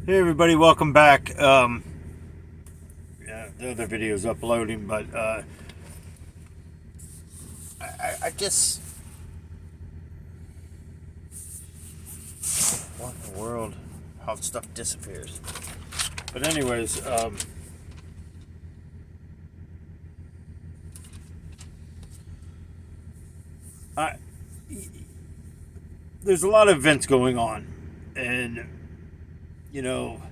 Hey everybody, welcome back. Yeah, the other video is uploading, but I just, what in the world? How stuff disappears. But anyways, I there's a lot of events going on, and you know,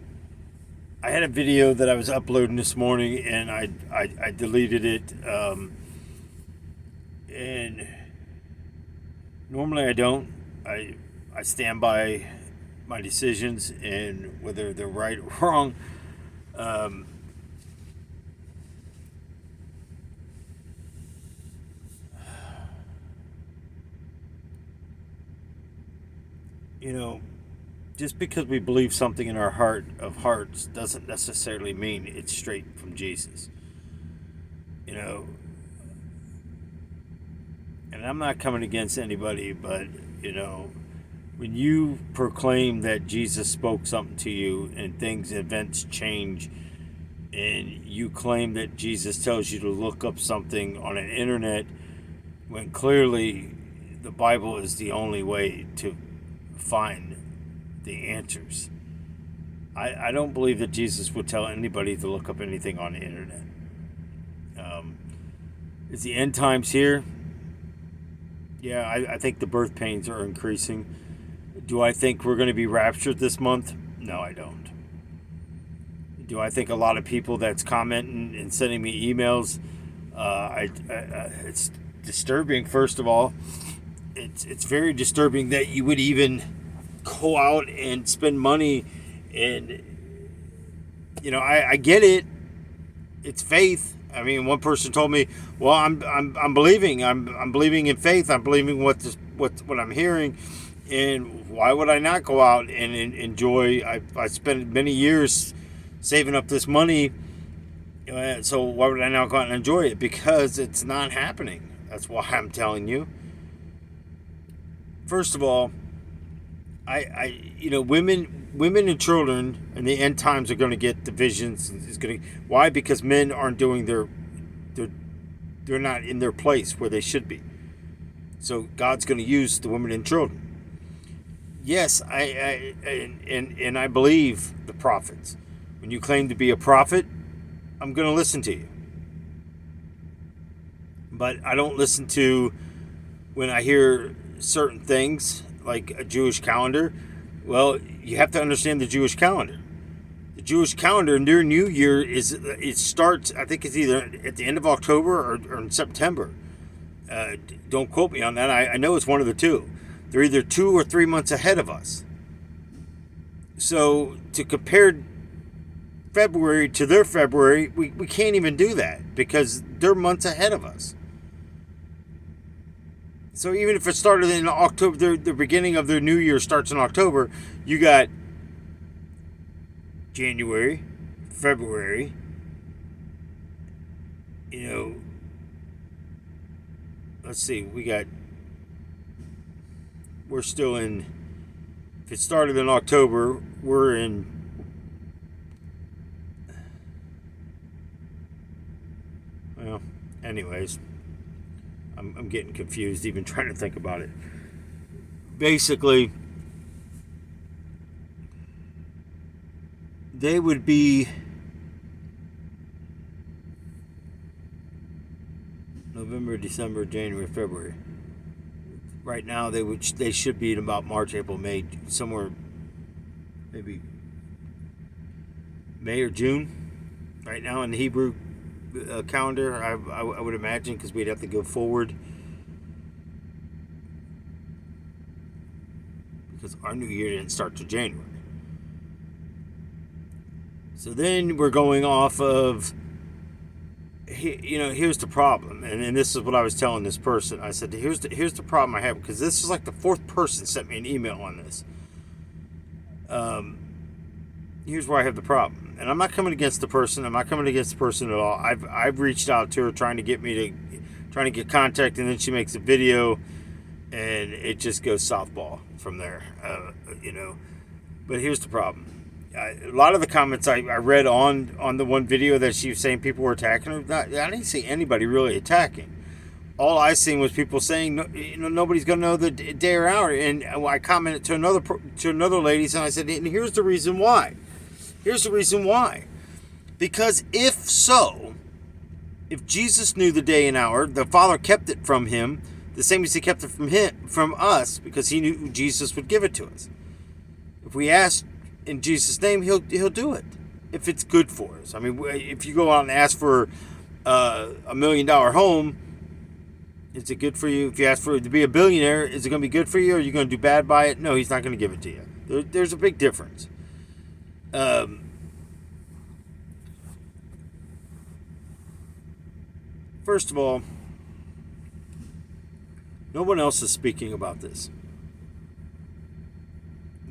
I had a video that I was uploading this morning, and I deleted it. And normally I don't. I stand by my decisions, and whether they're right or wrong. Um, you know, just because we believe something in our heart of hearts doesn't necessarily mean it's straight from Jesus. You know, and I'm not coming against anybody, but when you proclaim that Jesus spoke something to you and events change, and you claim that Jesus tells you to look up something on an internet when clearly the Bible is the only way to find the answers. I don't believe that Jesus would tell anybody to look up anything on the internet. Is the end times here? Yeah, I think the birth pains are increasing. Do I think we're going to be raptured this month? No, I don't. Do I think a lot of people that's commenting and sending me emails? It's disturbing. First of all, it's very disturbing that you would even go out and spend money, and I get it. It's faith. I mean, one person told me, "Well, I'm believing. I'm believing in faith. I'm believing what I'm hearing, and why would I not go out and enjoy? I spent many years saving up this money, so why would I not go out and enjoy it? Because it's not happening. That's why I'm telling you. First of all, women and children in the end times are going to get divisions. Why? Because men aren't doing they're not in their place where they should be. So God's going to use the women and children. Yes, I believe the prophets. When you claim to be a prophet, I'm going to listen to you. But I don't listen to when I hear certain things like a Jewish calendar. Well, you have to understand the Jewish calendar. The Jewish calendar, their New Year it starts. I think it's either at the end of October or in September. Don't quote me on that. I know it's one of the two. They're either 2 or 3 months ahead of us. So to compare February to their February, we can't even do that because they're months ahead of us. So even if it started in October, the beginning of their new year starts in October, you got January, February, let's see, we're still in, if it started in October, we're in, well, anyways, I'm getting confused even trying to think about it. Basically, they would be November, December, January, February. Right now, they should be in about March, April, May, somewhere maybe May or June. Right now in the Hebrew calendar, I would imagine, because we'd have to go forward because our new year didn't start till January. So then we're going off of, here's the problem, and this is what I was telling this person. I said, here's the problem I have, because this is like the fourth person sent me an email on this. Here's where I have the problem, and I'm not coming against the person. I'm not coming against the person at all. I've reached out to her trying to get contact, and then she makes a video, and it just goes softball from there. But here's the problem. a lot of the comments I read on the one video that she was saying people were attacking her. I didn't see anybody really attacking. All I seen was people saying, nobody's gonna know the day or hour. And I commented to another lady, and I said, and here's the reason why. Here's the reason why. Because if Jesus knew the day and hour, the Father kept it from him, the same as he kept it from us, because he knew Jesus would give it to us. If we ask in Jesus' name, he'll do it. If it's good for us. I mean, if you go out and ask for $1 million home, is it good for you? If you ask for to be a billionaire, is it going to be good for you? Or are you going to do bad by it? No, he's not going to give it to you. There's a big difference. First of all, no one else is speaking about this.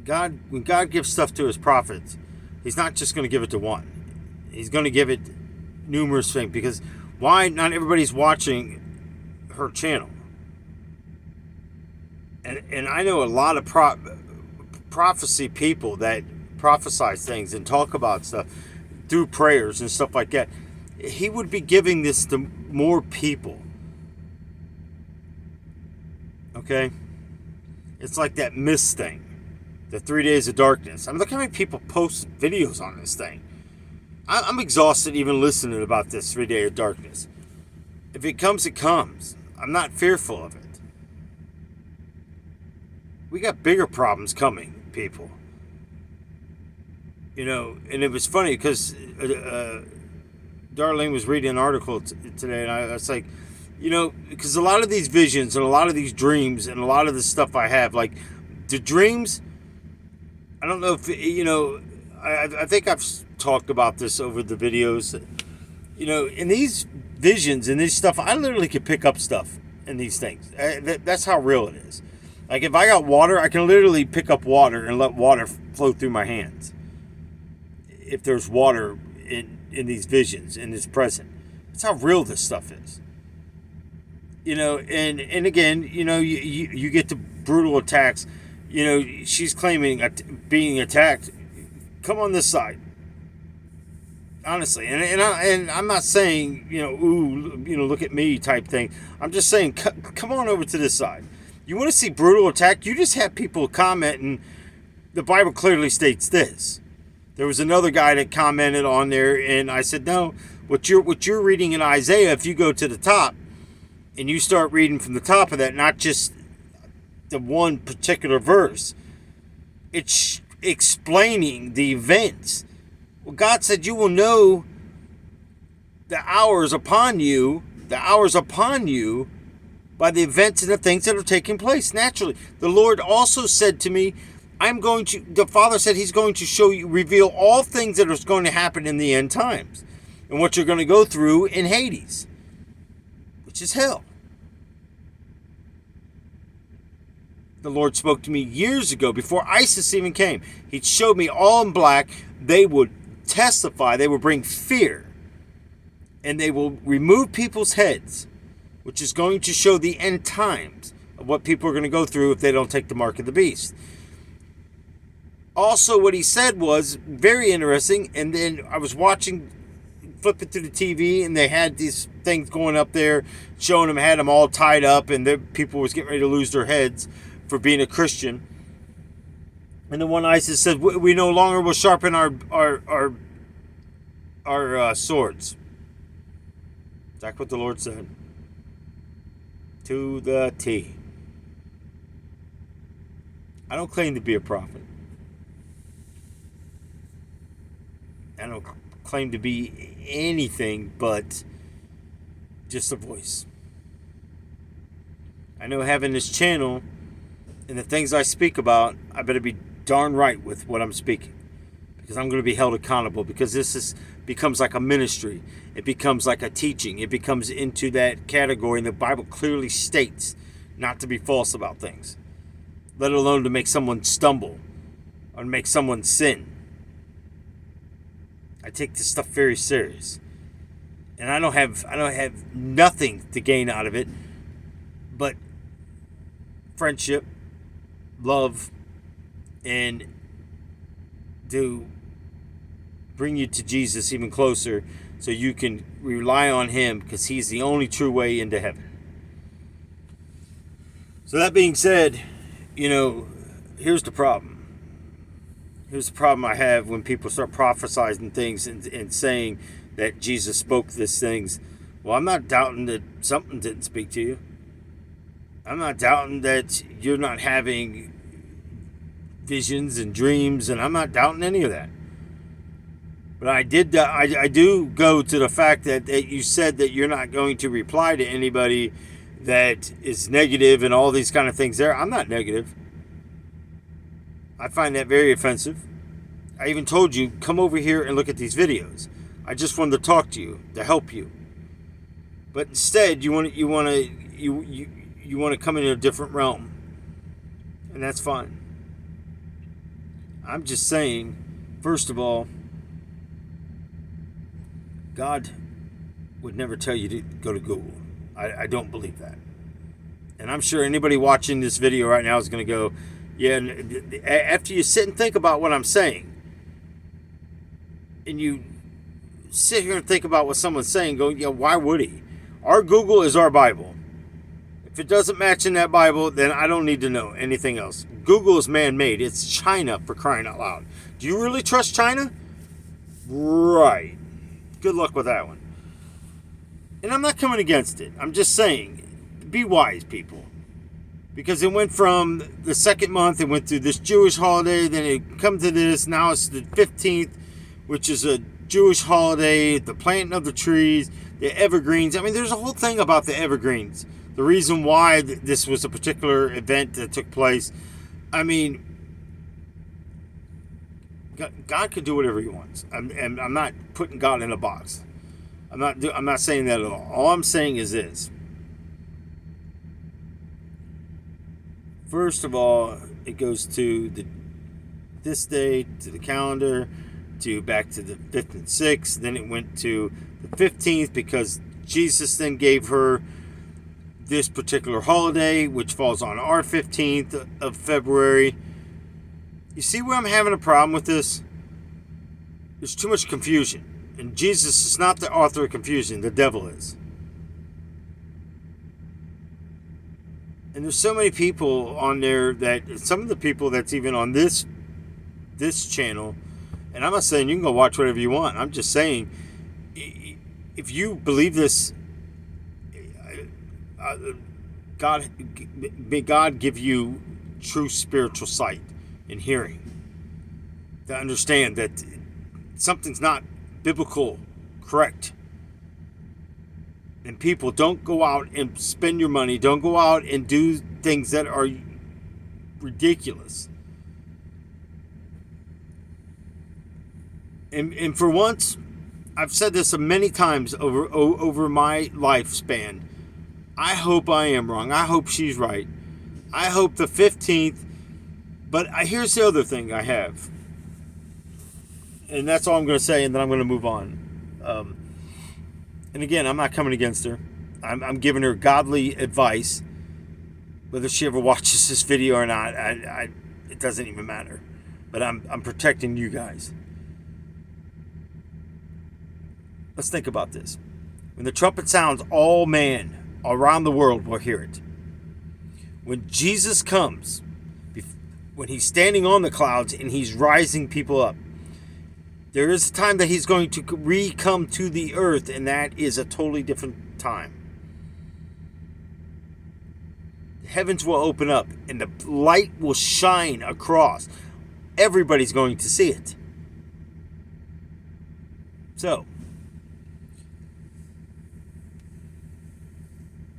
When God gives stuff to his prophets, he's not just going to give it to one. He's going to give it numerous things. Because why not everybody's watching her channel? And I know a lot of prophecy people that prophesy things and talk about stuff through prayers and stuff like that. He would be giving this to more people. Okay? It's like that mist thing. The 3 days of darkness. I mean, look how many people post videos on this thing. I'm exhausted even listening about this 3 day of darkness. If it comes, it comes. I'm not fearful of it. We got bigger problems coming, people. And it was funny because Darlene was reading an article today, and I was like, because a lot of these visions and a lot of these dreams and a lot of the stuff I have, like the dreams, I don't know if, I think I've talked about this over the videos. In these visions and this stuff, I literally can pick up stuff in these things. That's how real it is. Like if I got water, I can literally pick up water and let water flow through my hands. If there's water in these visions, in this present. That's how real this stuff is. And again, you get the brutal attacks. She's claiming being attacked. Come on this side. Honestly, and I'm not saying, look at me type thing. I'm just saying, come on over to this side. You want to see brutal attack? You just have people comment, and the Bible clearly states this. There was another guy that commented on there, and I said, no, what you're reading in Isaiah, if you go to the top and you start reading from the top of that, not just the one particular verse, it's explaining the events. Well, God said you will know the hours upon you by the events and the things that are taking place naturally. The Lord also said to me, the Father said he's going to reveal all things that are going to happen in the end times and what you're going to go through in Hades, which is hell. The Lord spoke to me years ago before ISIS even came. He showed me all in black. They would testify, they will bring fear, and they will remove people's heads, which is going to show the end times of what people are going to go through if they don't take the mark of the beast. Also, what he said was very interesting, and then I was flipping through the TV, and they had these things going up there showing them, had them all tied up, and people was getting ready to lose their heads for being a Christian. And the one ISIS said, we no longer will sharpen our swords. That's what the Lord said. To the T. I don't claim to be a prophet. I don't claim to be anything but just a voice. I know having this channel and the things I speak about, I better be darn right with what I'm speaking, because I'm going to be held accountable, because this becomes like a ministry. It becomes like a teaching. It becomes into that category, and the Bible clearly states not to be false about things, let alone to make someone stumble or make someone sin. I take this stuff very serious, and I don't have nothing to gain out of it but friendship, love, and to bring you to Jesus even closer so you can rely on him, because he's the only true way into heaven. So that being said, here's the problem. Here's the problem I have when people start prophesying things and saying that Jesus spoke these things. Well, I'm not doubting that something didn't speak to you. I'm not doubting that you're not having visions and dreams, and I'm not doubting any of that. But I do go to the fact that you said that you're not going to reply to anybody that is negative and all these kind of things there. I'm not negative. I find that very offensive. I even told you, come over here and look at these videos. I just wanted to talk to you, to help you. But instead, you want to come in a different realm. And that's fine. I'm just saying, first of all, God would never tell you to go to Google. I don't believe that. And I'm sure anybody watching this video right now is going to go, yeah, after you sit and think about what I'm saying, and you sit here and think about what someone's saying, go, yeah, why would he? Our Google is our Bible. If it doesn't match in that Bible, then I don't need to know anything else. Google is man-made. It's China, for crying out loud. Do you really trust China? Right. Good luck with that one. And I'm not coming against it. I'm just saying, be wise, people. Because it went from the second month, it went through this Jewish holiday, then it come to this, now it's the 15th, which is a Jewish holiday, the planting of the trees, the evergreens. I mean, there's a whole thing about the evergreens. The reason why this was a particular event that took place. I mean, God can do whatever he wants. And I'm not putting God in a box. I'm not saying that at all. All I'm saying is this. First of all, it goes to this day, to the calendar, to back to the 5th and 6th. Then it went to the 15th because Jesus then gave her this particular holiday, which falls on our 15th of February. You see where I'm having a problem with this? There's too much confusion. And Jesus is not the author of confusion. The devil is. And there's so many people on there that some of the people that's even on this channel, and I'm not saying you can go watch whatever you want. I'm just saying, if you believe this, may God give you true spiritual sight and hearing to understand that something's not biblical correct. And people, don't go out and spend your money. Don't go out and do things that are ridiculous. And for once, I've said this many times over my lifespan. I hope I am wrong. I hope she's right. I hope the 15th. But here's the other thing I have. And that's all I'm going to say, and then I'm going to move on. And again, I'm not coming against her. I'm giving her godly advice. Whether she ever watches this video or not, it doesn't even matter. But I'm protecting you guys. Let's think about this. When the trumpet sounds, all man around the world will hear it. When Jesus comes, when he's standing on the clouds and he's rising people up, there is a time that he's going to re-come to the earth, and that is a totally different time. The heavens will open up, and the light will shine across. Everybody's going to see it. So,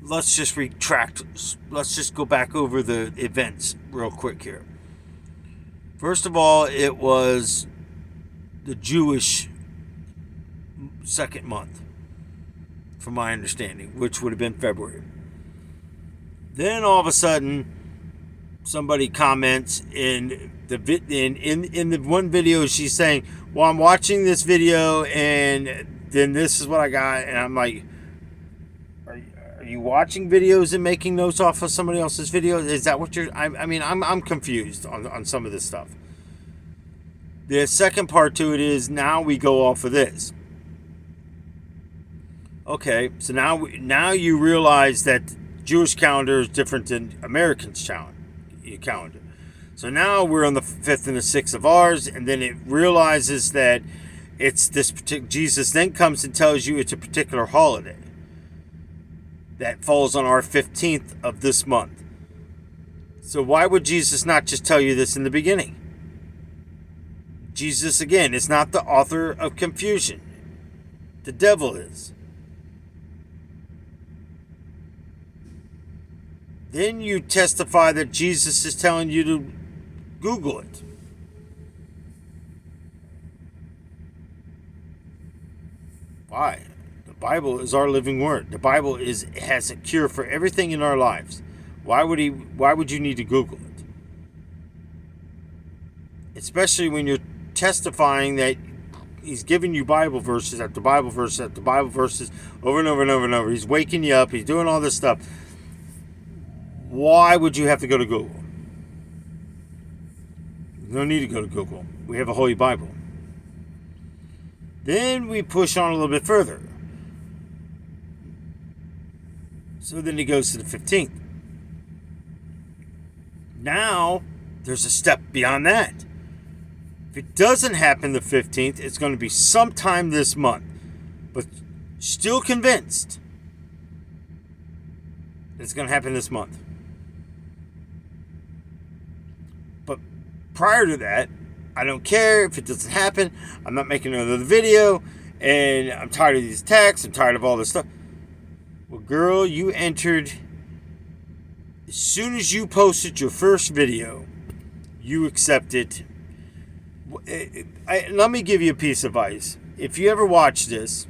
let's just retract. Let's just go back over the events real quick here. First of all, it was the Jewish second month, from my understanding, which would have been February. Then all of a sudden, somebody comments in the one video. She's saying, "Well, I'm watching this video, and then this is what I got," and I'm like, "Are you watching videos and making notes off of somebody else's video? Is that what you're?" I'm confused on some of this stuff. The second part to it is now we go off of this. Okay, so now you realize that Jewish calendar is different than American's calendar. So now we're on the 5th and the 6th of ours, and then it realizes that it's this particular. Jesus then comes and tells you it's a particular holiday that falls on our 15th of this month. So why would Jesus not just tell you this in the beginning? Jesus, again, is not the author of confusion. The devil is. Then you testify that Jesus is telling you to Google it. Why? The Bible is our living word. The Bible has a cure for everything in our lives. Why would you need to Google it? Especially when you're testifying that he's giving you Bible verses after Bible verses after Bible verses over and over and over and over. He's waking you up. He's doing all this stuff. Why would you have to go to Google? No need to go to Google. We have a Holy Bible. Then we push on a little bit further. So then he goes to the 15th. Now, there's a step beyond that. If it doesn't happen the 15th, it's going to be sometime this month. But still convinced it's going to happen this month. But prior to that, I don't care if it doesn't happen. I'm not making another video. And I'm tired of these texts. I'm tired of all this stuff. Well, girl, you entered. As soon as you posted your first video, you accepted. Let me give you a piece of advice. If you ever watch this,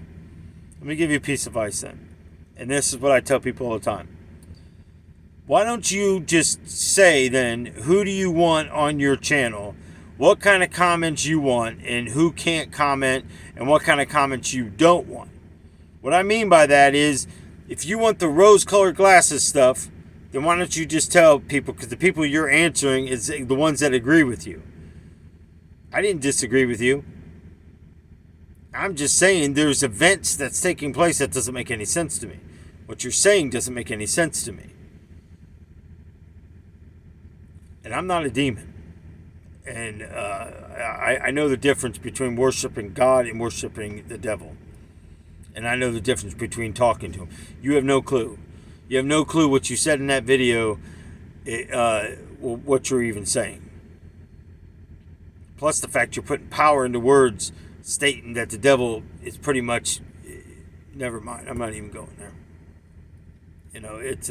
let me give you a piece of advice then. And this is what I tell people all the time. Why don't you just say then, who do you want on your channel? What kind of comments you want and who can't comment and what kind of comments you don't want. What I mean by that is, if you want the rose-colored glasses stuff, then why don't you just tell people, because the people you're answering is the ones that agree with you. I didn't disagree with you. I'm just saying there's events that's taking place that doesn't make any sense to me. What you're saying doesn't make any sense to me. And I'm not a demon. And I know the difference between worshiping God and worshiping the devil. And I know the difference between talking to him. You have no clue. You have no clue what you said in that video, what you're even saying. Plus the fact you're putting power into words stating that the devil is pretty much, never mind, I'm not even going there. You know, it's,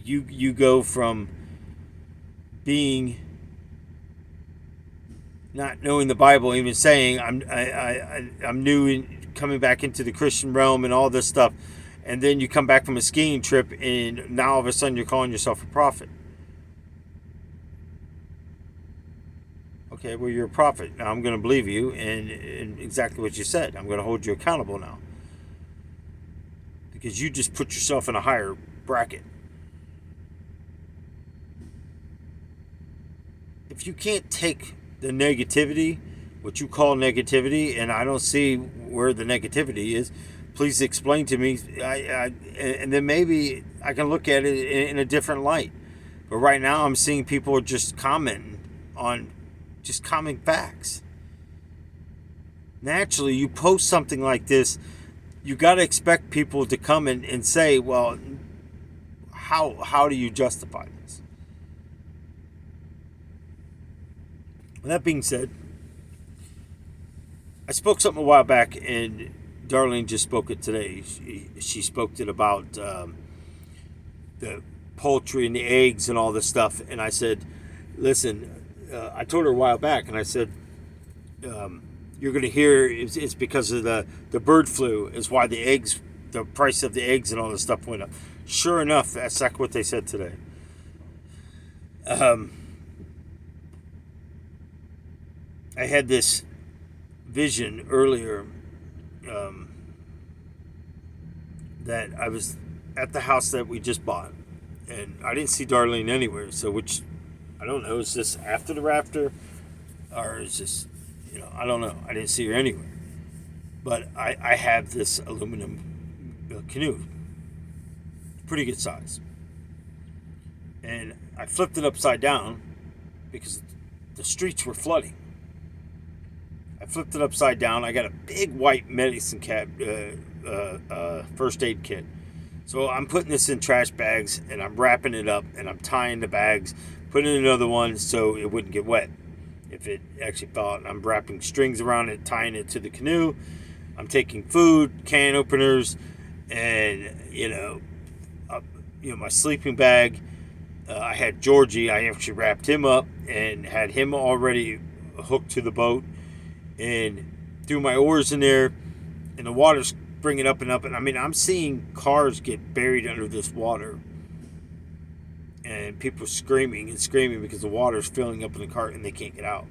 you go from being, not knowing the Bible, even saying I'm new in coming back into the Christian realm and all this stuff, and then you come back from a skiing trip and now all of a sudden you're calling yourself a prophet. Okay, well, you're a prophet. Now I'm going to believe you and exactly what you said. I'm going to hold you accountable now. Because you just put yourself in a higher bracket. If you can't take the negativity, what you call negativity, and I don't see where the negativity is, please explain to me. And then maybe I can look at it in a different light. But right now I'm seeing people are just commenting on just common facts. Naturally, you post something like this, you got to expect people to come and say, well, how do you justify this? With that being said, I spoke something a while back, and Darlene just spoke it today. She spoke it about the poultry and the eggs and all this stuff, and I said, listen, I told her a while back, and I said, you're going to hear it's because of the bird flu is why the price of the eggs and all this stuff went up. Sure enough, that's exactly what they said today. I had this vision earlier that I was at the house that we just bought, and I didn't see Darlene anywhere, so which I don't know. Is this after the raptor? Or is this, I don't know. I didn't see her anywhere. But I have this aluminum canoe. Pretty good size. And I flipped it upside down because the streets were flooding. I flipped it upside down. I got a big white medicine first aid kit. So I'm putting this in trash bags and I'm wrapping it up and I'm tying the bags, putting in another one so it wouldn't get wet if it actually fell out. And I'm wrapping strings around it, tying it to the canoe. I'm taking food, can openers, and my sleeping bag. I had Georgie. I actually wrapped him up and had him already hooked to the boat, and threw my oars in there, and the water's bringing up and up. And I mean, I'm seeing cars get buried under this water, and people screaming and screaming because the water's filling up in the car and they can't get out.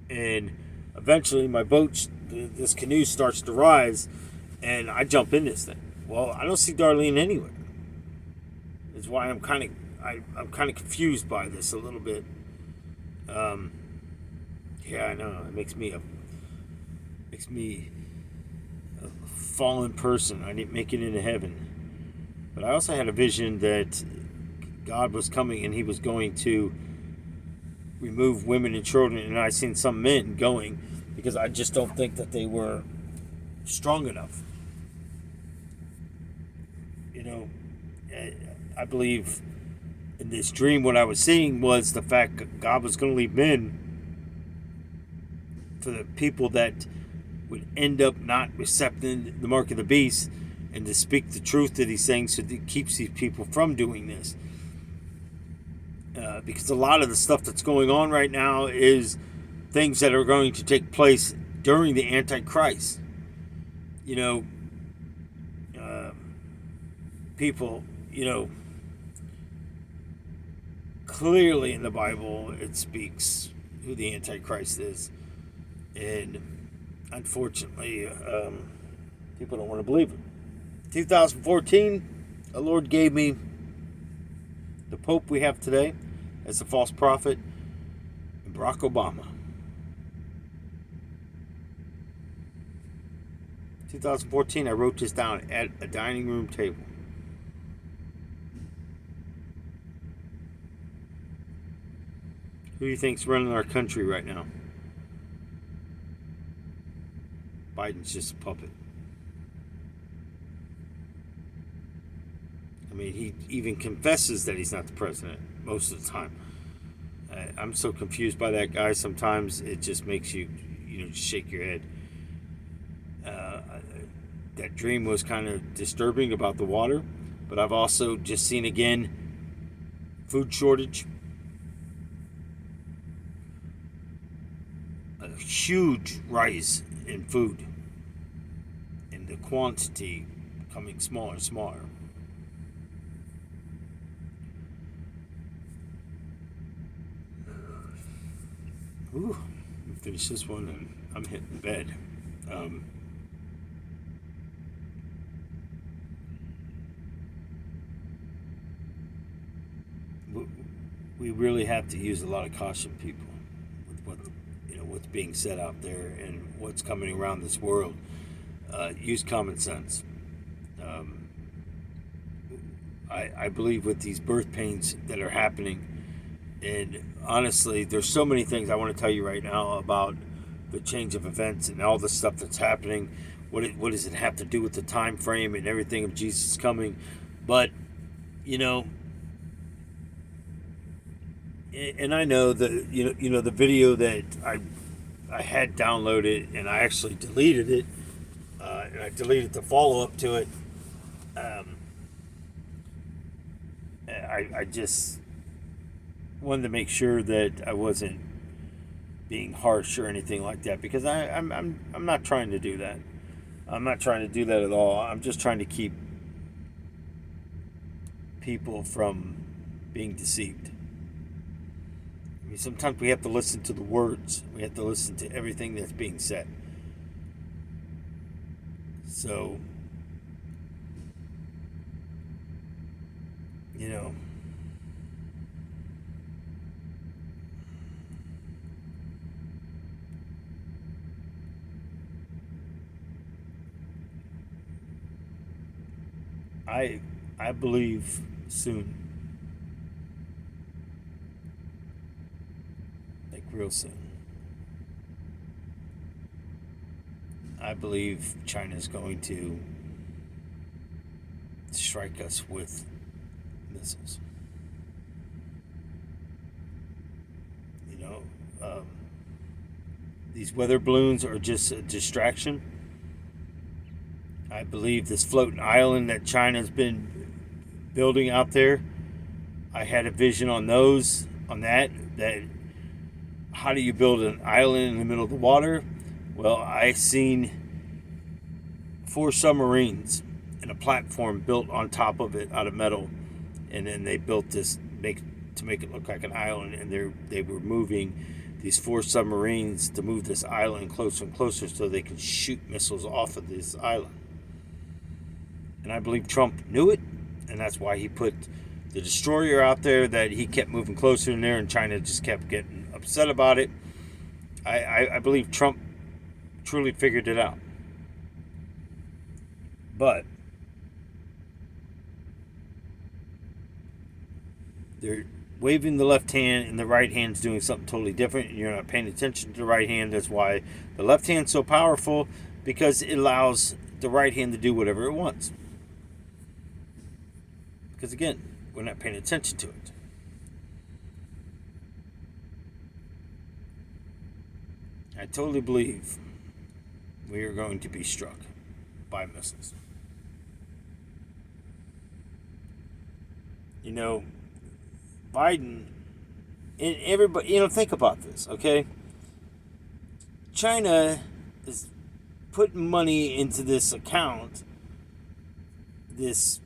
And eventually, my boat, this canoe starts to rise, and I jump in this thing. Well, I don't see Darlene anywhere. That's why I'm kind of confused by this a little bit. Yeah, I know it makes me a fallen person. I didn't make it into heaven, but I also had a vision that God was coming and He was going to remove women and children, and I seen some men going because I just don't think that they were strong enough. I believe in this dream what I was seeing was the fact that God was going to leave men for the people that would end up not accepting the mark of the beast and to speak the truth to these things so that it keeps these people from doing this. Because a lot of the stuff that's going on right now is things that are going to take place during the Antichrist. People, clearly in the Bible it speaks who the Antichrist is. And unfortunately, people don't want to believe it. 2014, the Lord gave me the Pope we have today as a false prophet, Barack Obama. 2014, I wrote this down at a dining room table. Who do you think's running our country right now? Biden's just a puppet. I mean, he even confesses that he's not the president most of the time. I'm so confused by that guy sometimes. It just makes you, shake your head. That dream was kind of disturbing about the water, but I've also just seen again food shortage. A huge rise in food, and the quantity becoming smaller and smaller. Ooh, finish this one and I'm hitting bed. We really have to use a lot of caution, people, with what's being said out there and what's coming around this world. Use common sense. I believe with these birth pains that are happening, and honestly, there's so many things I want to tell you right now about the change of events and all the stuff that's happening. What does it have to do with the time frame and everything of Jesus coming? But and I know that the video that I had downloaded and I actually deleted it, and I deleted the follow up to it. I just wanted to make sure that I wasn't being harsh or anything like that, because I'm not trying to do that. I'm not trying to do that at all. I'm just trying to keep people from being deceived. I mean, sometimes we have to listen to the words. We have to listen to everything that's being said. So, I believe soon, like real soon. I believe China's going to strike us with missiles. You know, these weather balloons are just a distraction. I believe this floating island that China's been building out there, I had a vision on that how do you build an island in the middle of the water? Well, I seen 4 submarines and a platform built on top of it out of metal, and then they built this to make it look like an island, and they were moving these 4 submarines to move this island closer and closer so they could shoot missiles off of this island. And I believe Trump knew it, and that's why he put the destroyer out there, that he kept moving closer in there, and China just kept getting upset about it. I believe Trump truly figured it out. But they're waving the left hand and the right hand's doing something totally different, and you're not paying attention to the right hand. That's why the left hand's so powerful, because it allows the right hand to do whatever it wants. Because again, we're not paying attention to it. I totally believe we are going to be struck by missiles. You know, Biden and everybody, think about this, okay? China is putting money into this account, this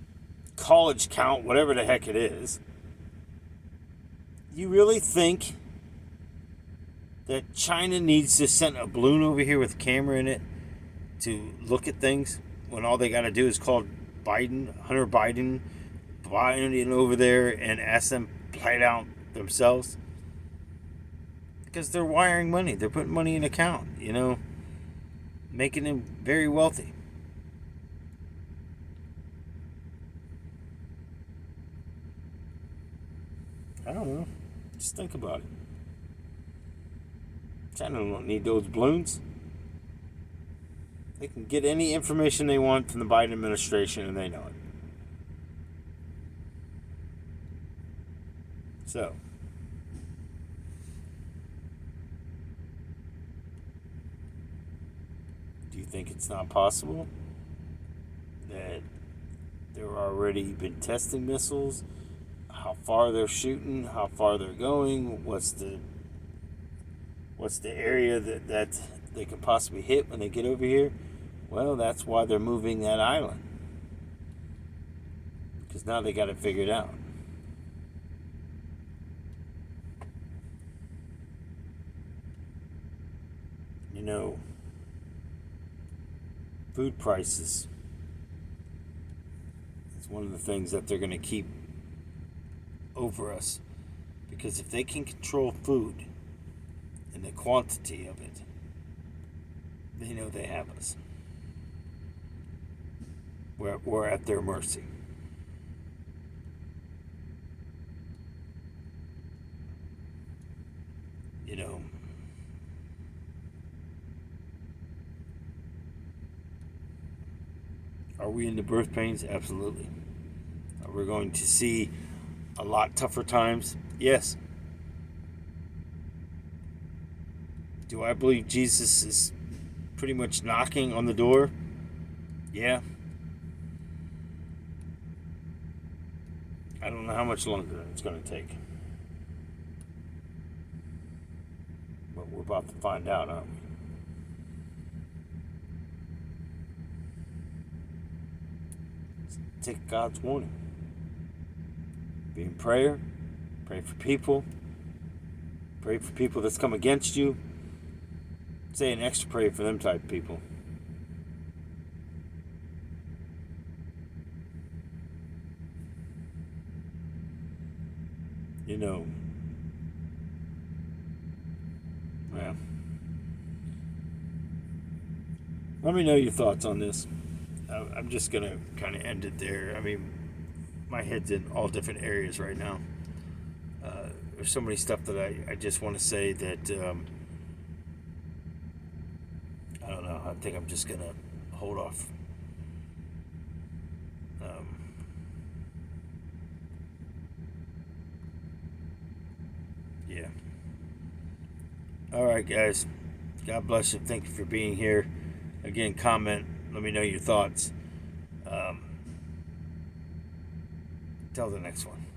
college account, whatever the heck it is. You really think that China needs to send a balloon over here with a camera in it to look at things, when all they got to do is call Hunter Biden over there and ask them to play it out themselves? Because they're wiring money. They're putting money in account, making them very wealthy. I don't know. Just think about it. China don't need those balloons. They can get any information they want from the Biden administration, and they know it. So, do you think it's not possible that they're already been testing missiles? How far they're shooting, how far they're going, what's the area that they could possibly hit when they get over here? Well, that's why they're moving that island, because now they got it figured out. Food prices is one of the things that they're going to keep over us, because if they can control food and the quantity of it, they know they have us. We're at their mercy. Are we in the birth pains? Absolutely. Are we going to see a lot tougher times? Yes. Do I believe Jesus is pretty much knocking on the door? Yeah. I don't know how much longer it's going to take. But we're about to find out, aren't we? Take God's warning. Be in prayer. Pray for people. Pray for people that's come against you. Say an extra prayer for them type of people. Well, let me know your thoughts on this. I'm just gonna kind of end it there. I mean, my head's in all different areas right now. There's so many stuff that I just want to say that I don't know. I think I'm just gonna hold off. Yeah. All right, guys. God bless you. Thank you for being here. Again, comment. Let me know your thoughts. Till the next one.